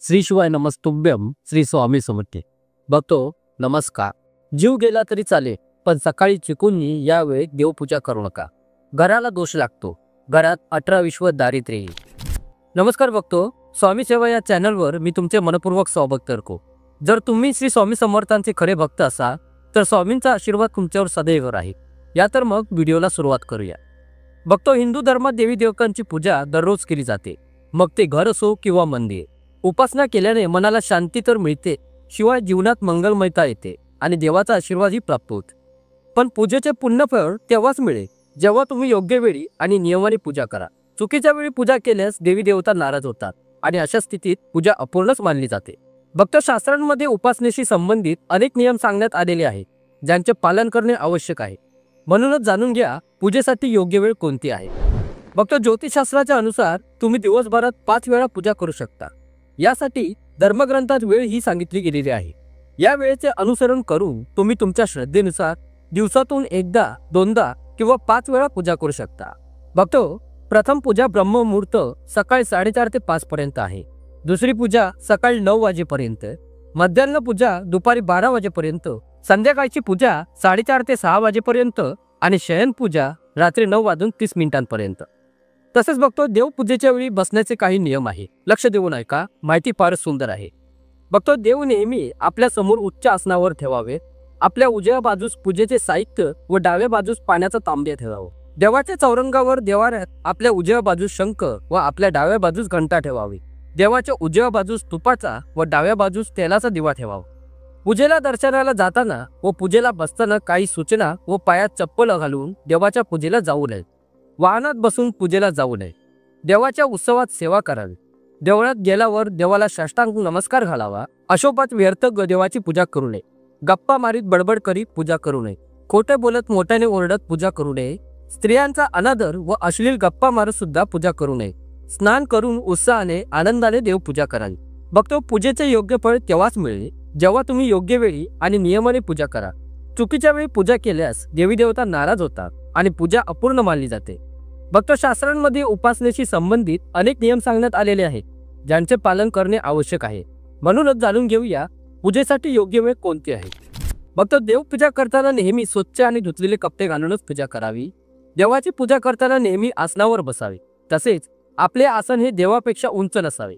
श्री शिवाय नमस्तुभ्यम श्री स्वामी समर्थ. भक्तो नमस्कार. जीव गेला तरी चालेल, पण सकाळी चुकूनही यावेळी देवपूजा करू नका. घराला दोष लागतो, घरात 18 विश्व दारिद्र्य येईल. नमस्कार भक्तो, स्वामी सेवा या चॅनलवर मी तुमचे मनपूर्वक स्वागत करतो. जर तुम्ही श्री स्वामी समर्थांचे खरे भक्त असाल तर स्वामींचा आशीर्वाद तुमच्यावर सदैव राहील. या तर मग व्हिडिओला सुरुवात करूया. भक्तो, हिंदू धर्मात देवी देवतांची पूजा दररोज केली जाते, मग ते घर असो किंवा मंदिर. उपासना केल्याने मनाला शांती तर मिळते, शिवाय जीवनात मंगलमयता येते आणि देवाचा आशीर्वादही प्राप्त होतो. पण पूजेचे पुण्यफळ तेव्हाच मिळेल जेव्हा तुम्ही योग्य वेळी आणि नियमाने पूजा करा. चुकीच्या वेळी पूजा केल्यास देवी देवता नाराज होतात आणि अशा स्थितीत पूजा अपूर्णच मानली जाते. भक्त शास्त्रांमध्ये उपासनेशी संबंधित अनेक नियम सांगण्यात आलेले आहेत, ज्यांचे पालन करणे आवश्यक आहे. म्हणूनच जाणून घ्या पूजेसाठी योग्य वेळ कोणती आहे. भक्त, ज्योतिषशास्त्राच्या अनुसार तुम्ही दिवसभरात 5 वेळा पूजा करू शकता. यासाठी धर्मग्रंथात वेळ ही सांगितली गेलेली आहे. या वेळेचे अनुसरण करून तुम्ही तुमच्या श्रद्धेनुसार दिवसातून एकदा, दोनदा किंवा 5 वेळा पूजा करू शकता. भक्तो, प्रथम पूजा ब्रह्ममुहूर्त सकाळी 4:30 ते 5 पर्यंत आहे. दुसरी पूजा सकाळी 9 वाजेपर्यंत, मध्यान्ह पूजा दुपारी 12 वाजेपर्यंत, संध्याकाळची पूजा 4:30 ते 6 वाजेपर्यंत आणि शयन पूजा रात्री 9:30 तसेच बघतो, देवपूजेच्या वेळी बसण्याचे काही नियम आहे. लक्ष देऊन ऐका, माहिती फारच सुंदर आहे. बघतो, देव नेहमी आपल्या समोर उच्च आसनावर ठेवावे. आपल्या उजव्या बाजूस पूजेचे साहित्य व डाव्या बाजूस पाण्याचा तांब्या ठेवावा. देवाच्या चौरंगावर देवाऱ्यात आपल्या उजव्या बाजूस शंख व आपल्या डाव्या बाजूस घंटा ठेवावी. देवाच्या उजव्या बाजूस तुपाचा व डाव्या बाजूस तेलाचा दिवा ठेवावा. पूजेला दर्शनाला जाताना व पूजेला बसताना काही सूचना व पायात चप्पल घालून देवाच्या पूजेला जाऊ नये. वाहनात बसून पूजेला जाऊ नये. देवाच्या उत्सवात सेवा करावी. देवळात गेल्यावर देवाला साष्टांग नमस्कार घालावा. अशोभात व्यर्थ देवाची पूजा करू नये. गप्पा मारीत बडबड करीत पूजा करू नये. खोटे बोलत मोठ्याने ओरडत पूजा करू नये. स्त्रियांचा अनादर व अश्लील गप्पा मारत सुद्धा पूजा करू नये. स्नान करून उत्साहाने आनंदाने देवपूजा करावी. बघतो, पूजेचे योग्य फळ तेव्हाच मिळेल जेव्हा तुम्ही योग्य वेळी आणि नियमाने पूजा करा. चुकीच्या वेळी पूजा केल्यास देवी देवता नाराज होतात आणि पूजा अपूर्ण मानली जाते. भक्त, शास्त्रांमध्ये उपासनेशी संबंधित अनेक नियम सांगण्यात आलेले आहेत, ज्यांचे पालन करणे आवश्यक आहे. म्हणूनच जाणून घेऊया पूजेसाठी योग्य वेळ कोणती आहे. भक्त, देवपूजा करताना नेहमी स्वच्छ आणि धुतलेले कपडे घालूनच पूजा करावी. देवाची पूजा करताना नेहमी आसनावर बसावे. तसेच आपले आसन हे देवापेक्षा उंच नसावे.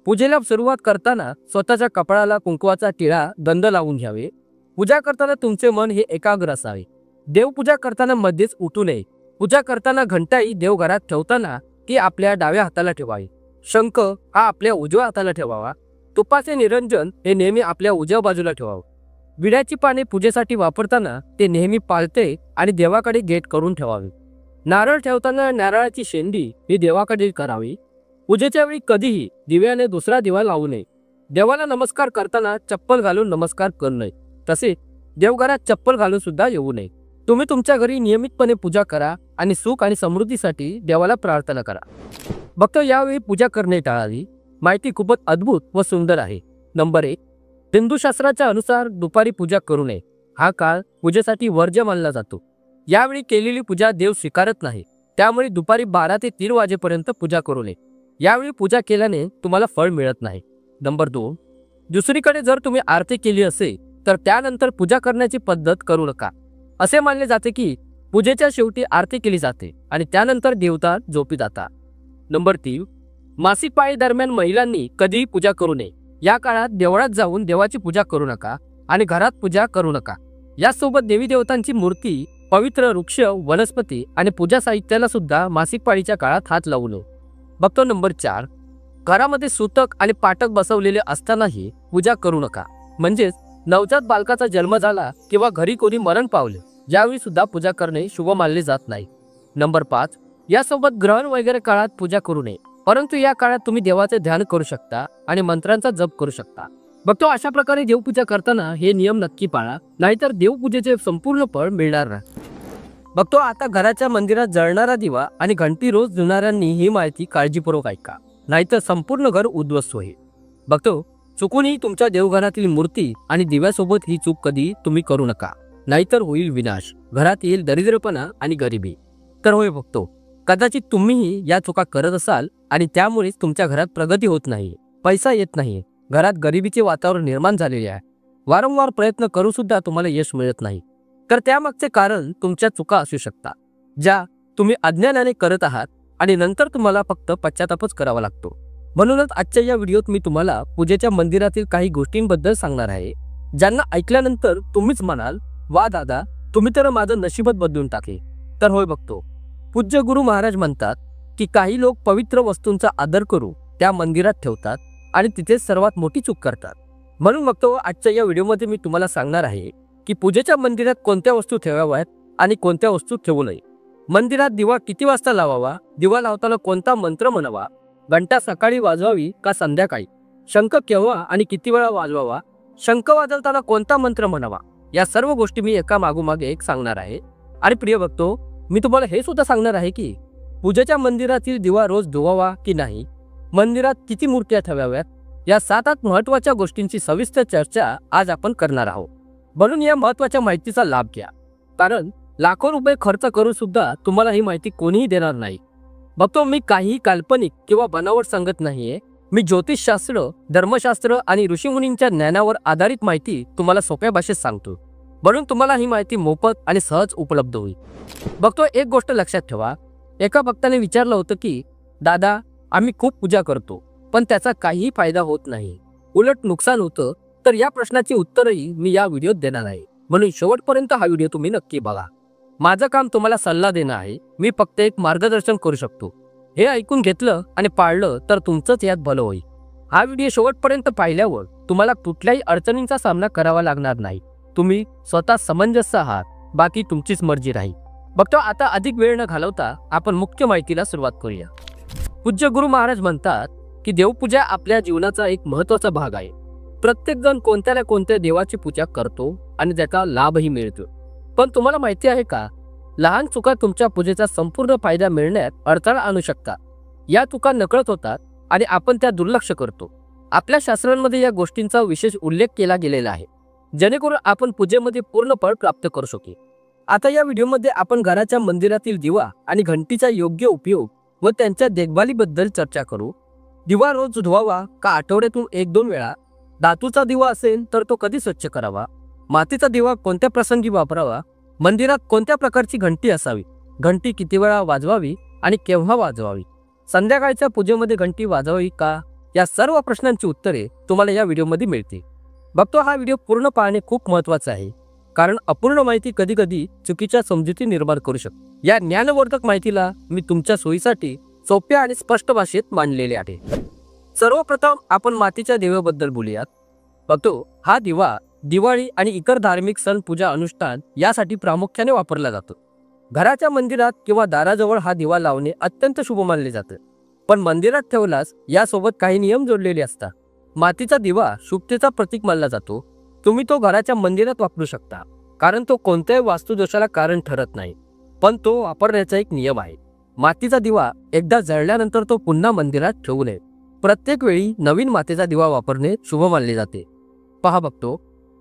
पूजेला सुरुवात करताना स्वतःच्या कपाळाला कुंकवाचा टिळा गंध लावून घ्यावे. पूजा करताना तुमचे मन हे एकाग्र असावे. देवपूजा करताना मध्येच उठू नये. पूजा करताना घंटाही देवघरात ठेवताना ती आपल्या डाव्या हाताला ठेवावी. शंख हा आपल्या उजव्या हाताला ठेवावा. तुपाचे निरंजन हे नेहमी आपल्या उजव्या बाजूला ठेवावं. विड्याची पाने पूजेसाठी वापरताना ते नेहमी पालते आणि देवाकडे गेट करून ठेवावे. नारळ ठेवताना नारळाची शेंडी ही देवाकडे करावी. पूजेच्या वेळी कधीही दिव्याने दुसरा दिवा लावू नये. देवाला नमस्कार करताना चप्पल घालून नमस्कार करू नये. तसेच देवघरात चप्पल घालून सुद्धा येऊ नये. तुम्ही तुमच्या घरी नियमितपणे पूजा करा आणि सुख आणि समृद्धीसाठी देवाला प्रार्थना करा. भक्त, यावेळी पूजा करणे टाळावी. माहिती खूपच अद्भुत व सुंदर आहे. नंबर 1, हिंदू शास्त्राच्या अनुसार दुपारी पूजा करू नये. हा काळ पूजेसाठी वर्ज्य मानला जातो. यावेळी केलेली पूजा देव स्वीकारत नाही. त्यामुळे दुपारी 12 ते 3 वाजेपर्यंत पूजा करू नये. यावेळी पूजा केल्याने तुम्हाला फळ मिळत नाही. नंबर 2, दुसरीकडे जर तुम्ही आरती केली असेल तर त्यानंतर पूजा करण्याची पद्धत करू नका. असे मानले जाते की पूजेच्या शेवटी आरती केली जाते आणि त्यानंतर देवता झोपी जातात. नंबर 3, मासिक पाळी दरम्यान महिलांनी कधीही पूजा करू नये. या काळात देवळात जाऊन देवाची पूजा करू नका आणि घरात पूजा करू नका. यासोबत देवी देवतांची मूर्ती, पवित्र वृक्ष, वनस्पती आणि पूजा साहित्याला सुद्धा मासिक पाळीच्या काळात हात लावू नये. बघतो, नंबर 4, घरामध्ये सूतक आणि पाटक बसवलेले असतानाही पूजा करू नका. म्हणजेच नवजात बालकाचा जन्म झाला किंवा घरी कोणी मरण पावले यावेळी सुद्धा पूजा करणे शुभ मानले जात नाही. नंबर 5, यासोबत ग्रहण वगैरे काळात पूजा करू नये. परंतु या काळात तुम्ही देवाचे ध्यान करू शकता आणि मंत्रांचा जप करू शकता. बघतो, अशा प्रकारे देवपूजा करताना हे नियम नक्की पाळा, नाहीतर देवपूजेचे संपूर्ण फळ मिळणार नाही. बघतो, आता घराच्या मंदिरात जळणारा दिवा आणि घंटी रोज जुळणाऱ्यांनी ही माहिती काळजीपूर्वक ऐका, नाहीतर संपूर्ण घर उद्ध्वस्त होईल. बघतो, चुकूनही तुमच्या देवघरातील मूर्ती आणि दिव्यासोबत ही चूक कधी तुम्ही करू नका, नाहीतर होईल विनाश. घरात येईल दरिद्रपणा आणि गरिबी. तर होय बघतो, कदाचित तुम्हीही या चुका करत असाल आणि त्यामुळेच तुमच्या घरात प्रगती होत नाही, पैसा येत नाही घरात गरिबीचे वातावरण निर्माण झालेले आहे, वारंवार प्रयत्न करून सुद्धा तुम्हाला यश मिळत नाही, तर त्यामागचे कारण तुमच्या चुका असू शकतात, ज्या तुम्ही अज्ञानाने करत आहात आणि नंतर तुम्हाला फक्त पश्चातापच करावा लागतो. म्हणूनच आजच्या या व्हिडिओत मी तुम्हाला पूजेच्या मंदिरातील काही गोष्टींबद्दल सांगणार आहे, ज्यांना ऐकल्यानंतर तुम्हीच म्हणाल, वा दादा, तुम्ही तर माझं नशीबच बदलून टाकले. तर होय बघतो, पूज्य गुरु महाराज म्हणतात की काही लोक पवित्र वस्तूंचा आदर करून त्या मंदिरात ठेवतात आणि तिथेच सर्वात मोठी चूक करतात. म्हणून बघतो आजच्या या व्हिडिओमध्ये मी तुम्हाला सांगणार आहे की पूजेच्या मंदिरात कोणत्या वस्तू ठेवाव्यात आणि कोणत्या वस्तू ठेवू नये. मंदिरात दिवा किती वाजता लावावा, दिवा लावताना कोणता मंत्र म्हणावा, घंटा सकाळी वाजवावी का संध्याकाळी, शंख केव्हा आणि किती वेळा वाजवावा, शंख वाजवताना कोणता मंत्र म्हणावा, या सर्व गोष्टी मी एका मागोमागे एक सांगणार आहे. आणि प्रिय भक्तो, मी तुम्हाला हे सुद्धा सांगणार आहे की पूजेच्या मंदिरातील दिवा रोज धुवावा की नाही, मंदिरात किती मूर्त्या ठेवाव्यात, या 7-8 महत्त्वाच्या गोष्टींची सविस्तर चर्चा आज आपण करणार आहोत. म्हणून या महत्त्वाच्या माहितीचा लाभ घ्या, कारण लाखो रुपये खर्च करून सुद्धा तुम्हाला ही माहिती कोणीही देणार नाही. बघतो, मी काही काल्पनिक किंवा बनावट सांगत नाहीये. मी ज्योतिषशास्त्र, धर्मशास्त्र आणि ऋषीमुनींच्या ज्ञानावर आधारित माहिती तुम्हाला सोप्या भाषेत सांगतो, म्हणून तुम्हाला ही माहिती मोफत आणि सहज उपलब्ध होईल. बघतो, एक गोष्ट लक्षात ठेवा. एका भक्ताने विचारलं होतं की दादा, आम्ही खूप पूजा करतो पण त्याचा काहीही फायदा होत नाही, उलट नुकसान होतं. तर या प्रश्नाची उत्तरही मी या व्हिडिओत देणार आहे, म्हणून शेवटपर्यंत हा व्हिडिओ तुम्ही नक्की बघा. माझं काम तुम्हाला सल्ला देणं आहे, मी फक्त एक मार्गदर्शन करू शकतो. हे ऐकून घेतलं आणि पाळलं तर तुमचंच यात भलं होईल. हा व्हिडिओ शेवटपर्यंत पाहिल्यावर तुम्हाला कुठल्याही अडचणींचा सामना करावा लागणार नाही. तुम्ही स्वतः समंजस आहात, बाकी तुमचीच मर्जी राहील. बघतो, आता अधिक वेळ न घालवता आपण मुख्य माहितीला सुरुवात करूया. पूज्य गुरु महाराज म्हणतात की देवपूजा आपल्या जीवनाचा एक महत्त्वाचा भाग आहे. प्रत्येक जण कोणत्या ना कोणत्या देवाची पूजा करतो आणि त्याचा लाभही मिळतो. पण तुम्हाला माहिती आहे का, लहान चुका तुमच्या पूजेचा संपूर्ण फायदा मिळण्यात अडथळा आणू शकतात. या चुका नकळत होतात आणि आपण त्या दुर्लक्ष करतो. आपल्या शास्त्रांमध्ये या गोष्टींचा विशेष उल्लेख केला गेलेला आहे, जेणेकरून आपण पूजेमध्ये पूर्ण फळ प्राप्त करू शकू. आता या व्हिडिओमध्ये आपण घराच्या मंदिरातील दिवा आणि घंटीचा योग्य उपयोग व त्यांच्या देखभालीबद्दल चर्चा करू. दिवा रोज धुवावा का आठवड्यातून 1-2 वेळा, धातूचा दिवा असेल तर तो कधी स्वच्छ करावा, मातीचा दिवा कोणत्या प्रसंगी वापरावा, मंदिरात कोणत्या प्रकारची घंटी असावी, घंटी किती वेळा वाजवावी आणि केव्हा वाजवावी, संध्याकाळच्या पूजेमध्ये घंटी वाजवावी का, या सर्व प्रश्नांची उत्तरे तुम्हाला या व्हिडिओमध्ये मिळतील. बघतो, हा व्हिडिओ पूर्ण पाहणे खूप महत्त्वाचं आहे, कारण अपूर्ण माहिती कधी कधी चुकीच्या समजुती निर्माण करू शकते. या ज्ञानवर्धक माहितीला मी तुमच्या सोयीसाठी सोप्या आणि स्पष्ट भाषेत मांडलेले आहे. सर्वप्रथम आपण मातीच्या दिव्याबद्दल बोलूयात. बघतो, हा दिवा दिवाळी आणि इतर धार्मिक सण, पूजा, अनुष्ठान यासाठी प्रामुख्याने वापरला जातो. घराच्या मंदिरात किंवा दाराजवळ हा दिवा लावणे अत्यंत शुभ मानले जाते. पण मंदिरात ठेवल्यास यासोबत काही नियम जोडलेले असतात. मातीचा दिवा शुभतेचा प्रतीक मानला जातो. तुम्ही तो घराच्या मंदिरात वापरू शकता, कारण तो कोणत्याही वास्तुदोषाला कारण ठरत नाही, पण तो वापरण्याचा एक नियम आहे. मातीचा दिवा एकदा जळल्यानंतर तो पुन्हा मंदिरात ठेवू नये. प्रत्येक वेळी नवीन मातीचा दिवा वापरणे शुभ मानले जाते. पहा बघतो,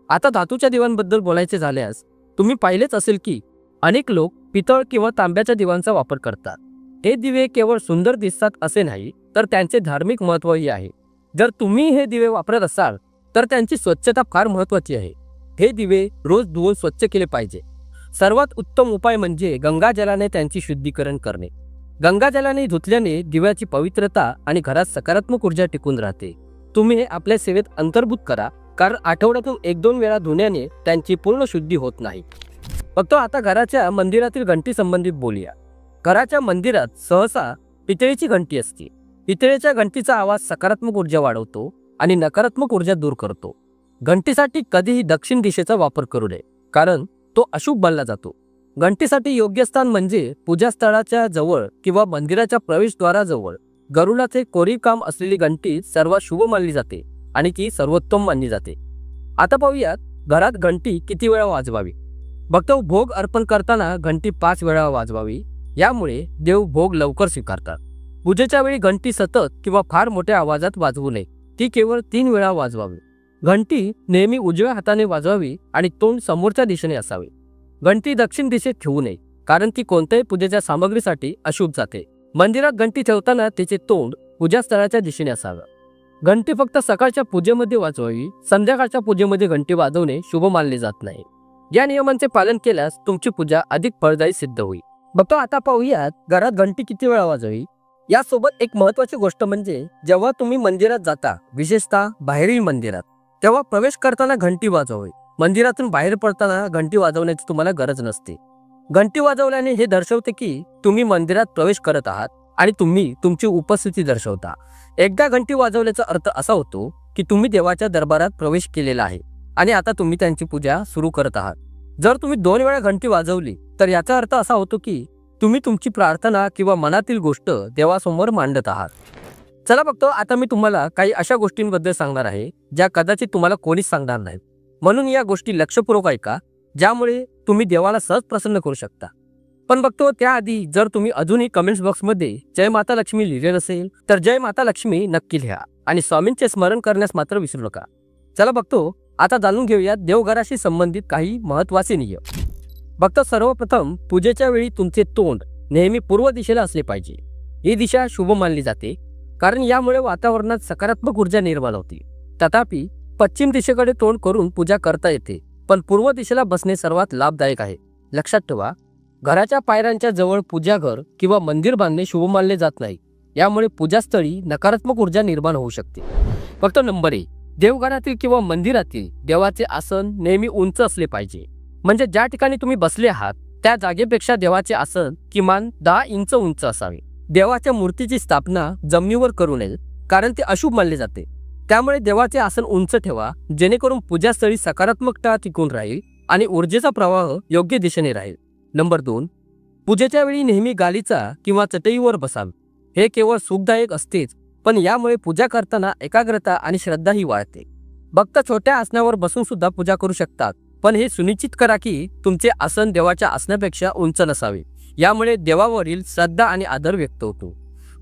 आता धातूच्या दिव्यांबद्दल बोलायचे झाल्यास तुम्ही पाहिलेच असेल की अनेक लोक पितळ किंवा तांब्याच्या दिव्यांचा वापर करतात. हे दिवे केवळ सुंदर दिसतात असे नाही, तर त्यांचे धार्मिक महत्त्वही आहे. जर तुम्ही हे दिवे वापरत असाल तर त्यांची स्वच्छता फार महत्त्वाची आहे. हे दिवे रोज धुवून स्वच्छ केले पाहिजे. सर्वात उत्तम उपाय म्हणजे गंगाजलाने त्यांची शुद्धीकरण करणे. गंगाजलाने धुतल्याने दिव्याची पवित्रता आणि घरात सकारात्मक ऊर्जा टिकून राहते. तुम्ही हे आपल्या सेवेत अंतर्भूत करा, कारण आठवड्यातून 1-2 वेळा धुण्याने त्यांची पूर्ण शुद्धी होत नाही. फक्त आता घराच्या मंदिरातील घंटी संबंधित बोलूया. घराच्या मंदिरात सहसा पितळेची घंटी असते. पितळेच्या घंटीचा आवाज सकारात्मक ऊर्जा वाढवतो आणि नकारात्मक ऊर्जा दूर करतो. घंटीसाठी कधीही दक्षिण दिशेचा वापर करू नये, कारण तो अशुभ मानला जातो. घंटीसाठी योग्य स्थान म्हणजे पूजास्थळाच्या जवळ किंवा मंदिराच्या प्रवेशद्वाराजवळ गरुडाचे कोरीव काम असलेली घंटी सर्वात शुभ मानली जाते आणि ती सर्वोत्तम मानली जाते. आता पाहूयात घरात घंटी किती वेळा वाजवावी. भक्त भोग अर्पण करताना घंटी 5 वेळा वाजवावी, यामुळे देव भोग लवकर स्वीकारतात. पूजेच्या वेळी घंटी सतत किंवा फार मोठ्या आवाजात वाजवू नये, ती केवळ 3 वेळा वाजवावी. घंटी नेहमी उजव्या हाताने वाजवावी आणि तोंड समोरच्या दिशेने असावे. घंटी दक्षिण दिशेत ठेवू नये, कारण ती कोणत्याही पूजेच्या सामग्रीसाठी अशुभ जाते. मंदिरात घंटी ठेवताना तिचे तोंड पूजास्थळाच्या दिशेने असावे. घंटी फक्त सकाळच्या पूजेमध्ये वाजवावी, संध्याकाळच्या पूजेमध्ये घंटी वाजवणे शुभ मानले जात नाही. या नियमांचे पालन केल्यास तुमची पूजा अधिक फळदायी सिद्ध होईल. बघतो आता पाहूयात घरात घंटी किती वेळा वाजवावी. यासोबत एक महत्त्वाची गोष्ट म्हणजे जेव्हा तुम्ही मंदिरात जाता, विशेषतः बाहेरील मंदिरात, तेव्हा प्रवेश करताना घंटी वाजवावी. मंदिरातून बाहेर पडताना घंटी वाजवण्याची तुम्हाला गरज नसते. घंटी वाजवल्याने हे दर्शवते की तुम्ही मंदिरात प्रवेश करत आहात आणि तुम्ही तुमची उपस्थिती दर्शवता. एकदा घंटी वाजवल्याचा अर्थ असा होतो की तुम्ही देवाच्या दरबारात प्रवेश केलेला आहे आणि आता तुम्ही त्यांची पूजा सुरू करत आहात. जर तुम्ही 2 वेळा घंटी वाजवली तर याचा अर्थ असा होतो की तुम्ही तुमची प्रार्थना किंवा मनातील गोष्ट देवासमोर मांडत आहात. चला बघतो आता मी तुम्हाला काही अशा गोष्टींबद्दल सांगणार आहे ज्या कदाचित तुम्हाला कोणीच सांगणार नाहीत. म्हणून या गोष्टी लक्षपूर्वक ऐका, ज्यामुळे तुम्ही देवाला सहज प्रसन्न करू शकता. पण बघतो त्याआधी जर तुम्ही अजूनही कमेंट्स बॉक्समध्ये जय माता लक्ष्मी लिहिले नसेल तर जय माता लक्ष्मी नक्की लिहा आणि स्वामींचे स्मरण करण्यास मात्र विसरू नका. चला बघतो आता जाणून घेऊयात देवघराशी संबंधित काही महत्त्वाचे नियम. बघतो सर्वप्रथम पूजेच्या वेळी तुमचे तोंड नेहमी पूर्व दिशेला असले पाहिजे. ही दिशा शुभ मानली जाते कारण यामुळे वातावरणात सकारात्मक ऊर्जा निर्माण होते. तथापि पश्चिम दिशेकडे तोंड करून पूजा करता येते, पण पूर्व दिशेला बसणे सर्वात लाभदायक आहे. लक्षात ठेवा, घराच्या पायऱ्यांच्या जवळ पूजाघर किंवा मंदिर बांधणे शुभ मानले जात नाही. यामुळे पूजास्थळी नकारात्मक ऊर्जा निर्माण होऊ शकते. फक्त नंबर 1, देवघरातील किंवा मंदिरातील देवाचे आसन नेहमी उंच असले पाहिजे. म्हणजे ज्या ठिकाणी तुम्ही बसले आहात त्या जागेपेक्षा देवाचे आसन किमान 10 इंच उंच असावे. देवाच्या मूर्तीची स्थापना जमिनीवर करू नये कारण ते अशुभ मानले जाते. त्यामुळे देवाचे आसन उंच ठेवा जेणेकरून पूजास्थळी सकारात्मकता टिकून राहील आणि ऊर्जेचा प्रवाह योग्य दिशेने राहील. नंबर 2, पूजेच्या वेळी नेहमी गालीचा किंवा चटईवर बसावे. हे केवळ सुखदायक असतेच, पण यामुळे पूजा करताना एकाग्रता आणि श्रद्धाही वाढते. भक्त छोट्या आसनावर बसून सुद्धा पूजा करू शकतात, पण हे सुनिश्चित करा की तुमचे आसन देवाच्या आसनापेक्षा उंच नसावे. यामुळे देवावरील श्रद्धा आणि आदर व्यक्त होतो.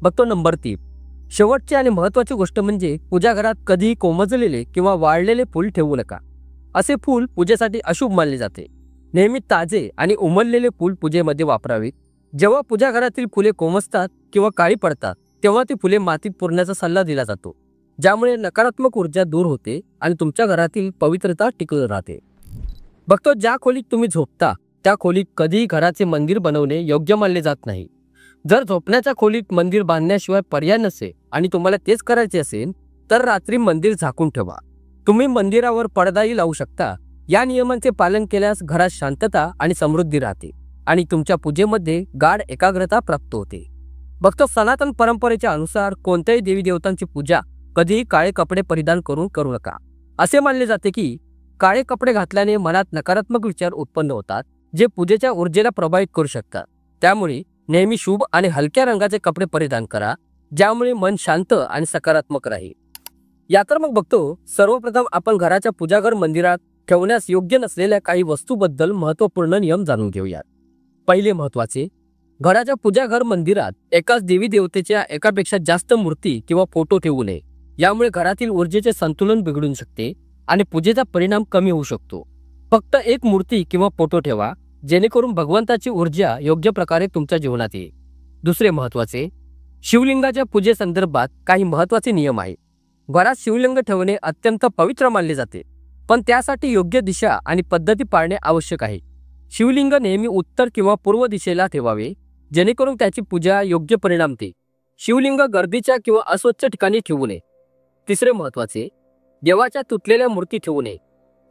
बघतो नंबर 3, शेवटची आणि महत्त्वाची गोष्ट म्हणजे पूजाघरात कधीही कोमजलेले किंवा वाळलेले फूल ठेवू नका. असे फूल पूजेसाठी अशुभ मानले जाते. नेहमी ताजे आणि उमललेले फूल पूजेमध्ये वापरावे. जेव्हा पूजाघरातील फुले कोमजतात किंवा काळी पडतात तेव्हा ती फुले मातीत पुरण्याचा सल्ला दिला जातो, ज्यामुळे नकारात्मक ऊर्जा दूर होते आणि तुमच्या घरातील पवित्रता टिकून राहते. बघतो ज्या खोलीत तुम्ही झोपता त्या खोलीत कधीही घराचे मंदिर बनवणे योग्य मानले जात नाही. जर झोपण्याच्या खोलीत मंदिर बांधण्याशिवाय पर्याय नसेल आणि तुम्हाला तेच करायचे असेल तर रात्री मंदिर झाकून ठेवा. तुम्ही मंदिरावर पडदाही लावू शकता. या नियमांचे पालन केल्यास घरात शांतता आणि समृद्धी राहते आणि तुमच्या पूजेमध्ये गाढ एकाग्रता प्राप्त होते. बघतो सनातन परंपरेच्या अनुसार कोणत्याही देवी देवतांची पूजा कधीही काळे कपडे परिधान करून करू नका. असे मानले जाते की काळे कपडे घातल्याने मनात नकारात्मक विचार उत्पन्न होतात, जे पूजेच्या ऊर्जेला प्रभावित करू शकतात. त्यामुळे नेहमी शुभ आणि हलक्या रंगाचे कपडे परिधान करा, ज्यामुळे मन शांत आणि सकारात्मक राहील. या तर मग बघतो सर्वप्रथम आपण घराच्या पूजाघर मंदिरात ठेवण्यास योग्य नसलेल्या काही वस्तूबद्दल महत्त्वपूर्ण नियम जाणून घेऊयात. पहिले महत्त्वाचे, घराच्या पूजाघर मंदिरात एकाच देवी देवतेच्या एकापेक्षा जास्त मूर्ती किंवा फोटो ठेवू नये. यामुळे घरातील ऊर्जेचे संतुलन बिघडू शकते आणि पूजेचा परिणाम कमी होऊ शकतो. फक्त एक मूर्ती किंवा फोटो ठेवा जेणेकरून भगवंताची ऊर्जा योग्य प्रकारे तुमच्या जीवनात येईल. दुसरे महत्त्वाचे, शिवलिंगाच्या पूजेसंदर्भात काही महत्त्वाचे नियम आहेत. घरात शिवलिंग ठेवणे अत्यंत पवित्र मानले जाते, पण त्यासाठी योग्य दिशा आणि पद्धती पाळणे आवश्यक आहे. शिवलिंग नेहमी उत्तर किंवा पूर्व दिशेला ठेवावे जेणेकरून त्याची पूजा योग्य परिणाम देईल. शिवलिंग गर्दीच्या किंवा अस्वच्छ ठिकाणी ठेवू नये. तिसरे महत्त्वाचे, देवाच्या तुटलेल्या मूर्ती ठेवू नये.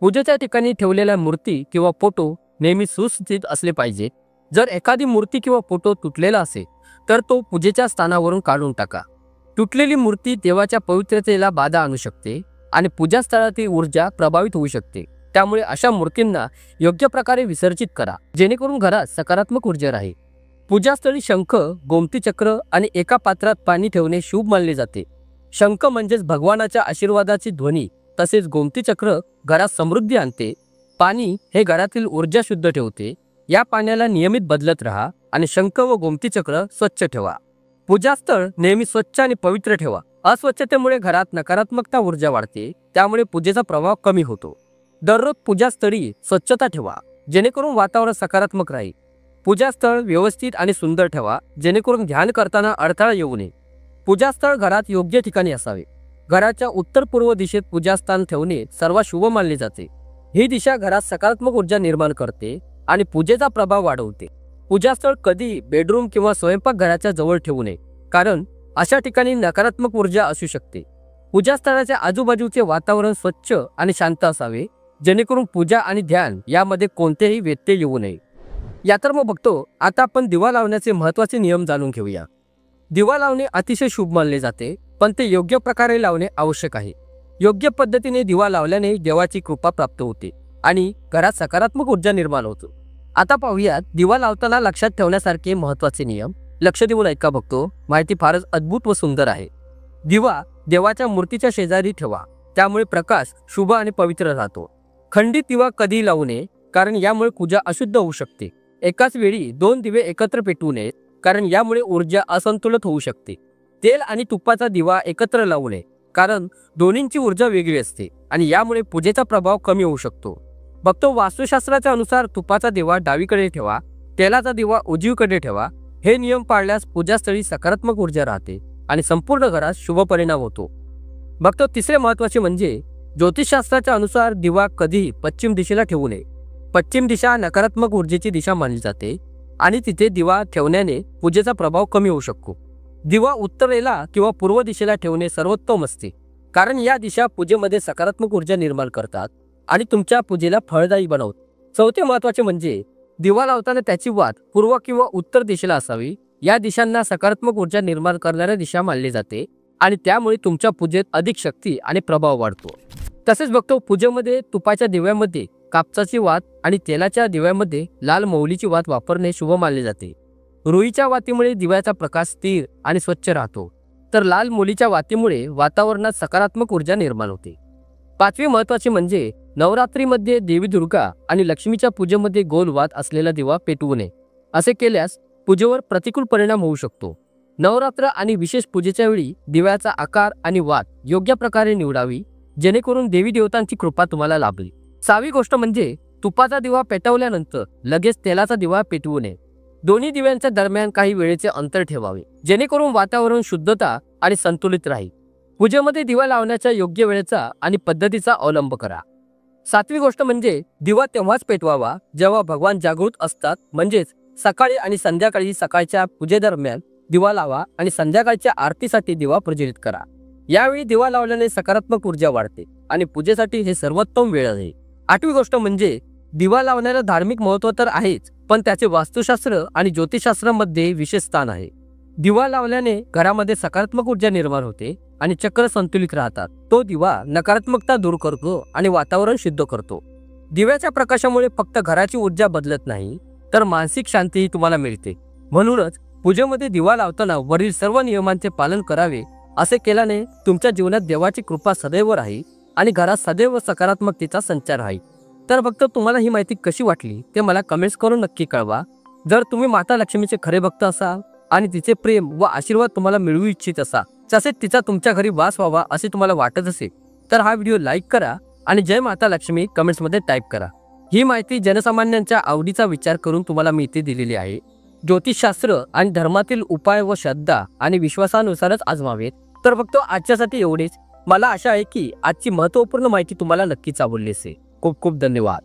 पूजेच्या ठिकाणी ठेवलेल्या मूर्ती किंवा फोटो नेहमी सुस्थितीत असले पाहिजे. जर एखादी मूर्ती किंवा फोटो तुटलेला असेल तर तो पूजेच्या स्थानावरून काढून टाका. तुटलेली मूर्ती देवाच्या पवित्रतेला बाधा आणू शकते आणि पूजास्थळातील ऊर्जा प्रभावित होऊ शकते. त्यामुळे अशा मूर्तींना योग्य प्रकारे विसर्जित करा जेणेकरून घरात सकारात्मक ऊर्जा राहील. पूजास्थळी शंख, गोमती चक्र आणि एका पात्रात पाणी ठेवणे शुभ मानले जाते. शंख म्हणजेच भगवानाच्या आशीर्वादाची ध्वनी, तसेच गोमती चक्र घरात समृद्धी आणते. पाणी हे घरातील ऊर्जा शुद्ध ठेवते. या पाण्याला नियमित बदलत राहा आणि शंख व गोमती चक्र स्वच्छ ठेवा. पूजास्थळ नेहमी स्वच्छ आणि पवित्र ठेवा. अस्वच्छतेमुळे घरात नकारात्मकता ऊर्जा वाढते, त्यामुळे पूजेचा प्रभाव कमी होतो. दररोज पूजास्थळी स्वच्छता ठेवा जेणेकरून वातावरण सकारात्मक राहील. पूजास्थळ व्यवस्थित आणि सुंदर ठेवा जेणेकरून ध्यान करताना अडथळा येऊ नये. पूजास्थळ घरात योग्य ठिकाणी असावे. घराच्या उत्तर पूर्व दिशेत पूजास्थान ठेवणे सर्वात शुभ मानले जाते। ही दिशा घरात सकारात्मक ऊर्जा निर्माण करते आणि पूजेचा प्रभाव वाढवते। पूजास्थळ कधी बेडरूम किंवा स्वयंपाकघराच्या जवळ ठेवू नये, कारण अशा ठिकाणी नकारात्मक ऊर्जा असू शकते। पूजास्थळाच्या आजूबाजूचे वातावरण स्वच्छ आणि शांत असावे, जेणेकरून पूजा आणि ध्यान यामध्ये कोणतेही व्यत्यय येऊ नये। या तर मग बघतो आता आपण दिवा लावण्याचे महत्त्वाचे नियम जाणून घेऊया। दिवा लावणे अतिशय शुभ मानले जाते, पण ते योग्य प्रकारे लावणे आवश्यक आहे। योग्य पद्धतीने दिवा लावल्याने देवाची कृपा प्राप्त होते आणि घरात सकारात्मक ऊर्जा निर्माण होतो। आता पाहूयात दिवा लावताना लक्षात ठेवण्यासारखे महत्त्वाचे नियम। लक्ष देऊन ऐका बघतो, माहिती फारच अद्भुत व सुंदर आहे। दिवा देवाच्या मूर्तीच्या शेजारी ठेवा, त्यामुळे प्रकाश शुभ आणि पवित्र राहतो। खंडित दिवा कधी लावू नये, कारण यामुळे पूजा अशुद्ध होऊ शकते। एकाच वेळी 2 दिवे एकत्र पेटवू नये, कारण यामुळे ऊर्जा असंतुलित होऊ शकते। तेल आणि तुपाचा दिवा एकत्र लावू नये, कारण दोन्हींची ऊर्जा वेगळी असते आणि यामुळे पूजेचा प्रभाव कमी होऊ शकतो। बघतो वास्तुशास्त्राच्या अनुसार तुपाचा दिवा डावीकडे ठेवा, तेलाचा दिवा उजवीकडे ठेवा। हे नियम पाळल्यास पूजास्थळी सकारात्मक ऊर्जा राहते आणि संपूर्ण घरात शुभ परिणाम होतो। बघतो तिसरे महत्त्वाचे म्हणजे ज्योतिषशास्त्राच्या अनुसार दिवा कधीही पश्चिम दिशेला ठेवू नये। पश्चिम दिशा नकारात्मक ऊर्जेची दिशा मानली जाते आणि तिथे दिवा ठेवण्याने पूजेचा प्रभाव कमी होऊ शकतो। दिवा उत्तरेला किंवा पूर्व दिशेला ठेवणे सर्वोत्तम असते, कारण या दिशा पूजेमध्ये सकारात्मक ऊर्जा निर्माण करतात आणि तुमच्या पूजेला फळदायी बनवतात। चौथे महत्त्वाचे म्हणजे दिवा लावताना त्याची वात पूर्व किंवा उत्तर दिशेला असावी। या दिशांना सकारात्मक ऊर्जा निर्माण करणाऱ्या दिशा मानली जाते आणि त्यामुळे तुमच्या पूजेत अधिक शक्ती आणि प्रभाव वाढतो। तसेच बघतो पूजेमध्ये तुपाच्या दिव्यामध्ये कापसाची वात आणि तेलाच्या दिव्यामध्ये लाल मौलीची वात वापरणे शुभ मानले जाते। रुईच्या वातीमुळे दिव्याचा प्रकाश स्थिर आणि स्वच्छ राहतो, तर लाल मौलीच्या वातीमुळे वातावरणात सकारात्मक ऊर्जा निर्माण होते। पाचवे महत्त्वाचे म्हणजे नवरात्रीमध्ये देवी दुर्गा आणि लक्ष्मीच्या पूजेमध्ये गोल वात असलेला दिवा पेटवू नये। असे केल्यास पूजेवर प्रतिकूल परिणाम होऊ शकतो। नवरात्र आणि विशेष पूजेच्या वेळी दिव्याचा आकार आणि वात योग्य प्रकारे निवडावी, जेणेकरून देवी देवतांची कृपा तुम्हाला लाभेल। 6वी गोष्ट म्हणजे तुपाचा दिवा पेटवल्यानंतर लगेच तेलाचा दिवा पेटवू नये। दोन्ही दिव्यांच्या दरम्यान काही वेळेचे अंतर ठेवावे, जेणेकरून वातावरण शुद्धता आणि संतुलित राहील। पूजेमध्ये दिवा लावण्याच्या योग्य वेळेचा आणि पद्धतीचा अवलंब करा। 7वी गोष्ट म्हणजे दिवा तेव्हाच पेटवावा जेव्हा भगवान जागृत असतात, म्हणजेच सकाळी आणि संध्याकाळी। सकाळच्या पूजेदरम्यान दिवा लावा आणि संध्याकाळच्या आरतीसाठी दिवा प्रज्वलित करा। यावेळी दिवा लावल्याने सकारात्मक ऊर्जा वाढते आणि पूजेसाठी हे सर्वोत्तम वेळ आहे। 8वी गोष्ट म्हणजे दिवा लावण्याला धार्मिक महत्त्व तर आहेच, पण त्याचे वास्तुशास्त्र आणि ज्योतिषशास्त्रामध्ये विशेष स्थान आहे। दिवा लावल्याने घरामध्ये सकारात्मक ऊर्जा निर्माण होते आणि चक्र संतुलित राहतात। तो दिवा नकारात्मकता दूर करतो आणि वातावरण शुद्ध करतो। दिव्याच्या प्रकाशामुळे फक्त घराची ऊर्जा बदलत नाही, तर मानसिक शांतीही तुम्हाला मिळते। म्हणूनच पूजेमध्ये दिवा लावताना वरील सर्व नियमांचे पालन करावे। असे केल्याने तुमच्या जीवनात देवाची कृपा सदैव राहील आणि घरात सदैव सकारात्मकतेचा संचार राहील। तर फक्त तुम्हाला ही माहिती कशी वाटली ते मला कमेंट्स करून नक्की कळवा। जर तुम्ही माता लक्ष्मीचे खरे भक्त असाल आणि तिचे प्रेम व आशीर्वाद तुम्हाला मिळवू इच्छित असाल, तसेच तिचा तुमच्या घरी वास व्हावा असे तुम्हाला वाटत असेल, तर हा व्हिडिओ लाईक करा आणि जय माता लक्ष्मी कमेंट्समध्ये टाईप करा। ही माहिती जनसामान्यांच्या आवडीचा विचार करून तुम्हाला मी इथे दिलेली आहे। ज्योतिषशास्त्र आणि धर्मातील उपाय व श्रद्धा आणि विश्वासानुसारच आजमावेत। तर फक्त आजच्यासाठी एवढेच। मला आशा आहे की आजची महत्त्वपूर्ण माहिती तुम्हाला नक्कीच आवडली असेल। खूप खूप धन्यवाद।